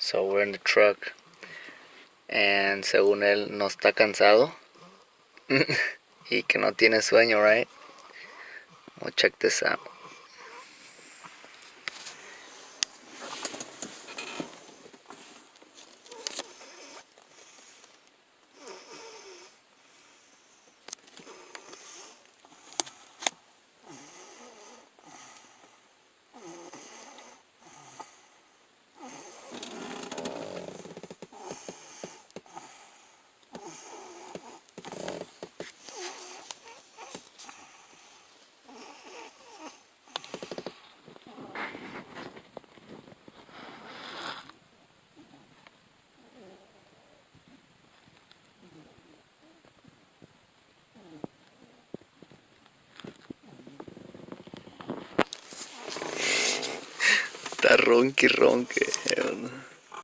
So we're in the truck. And según él no está cansado. Y que no tiene sueño, right? Well, check this out. Está ronque.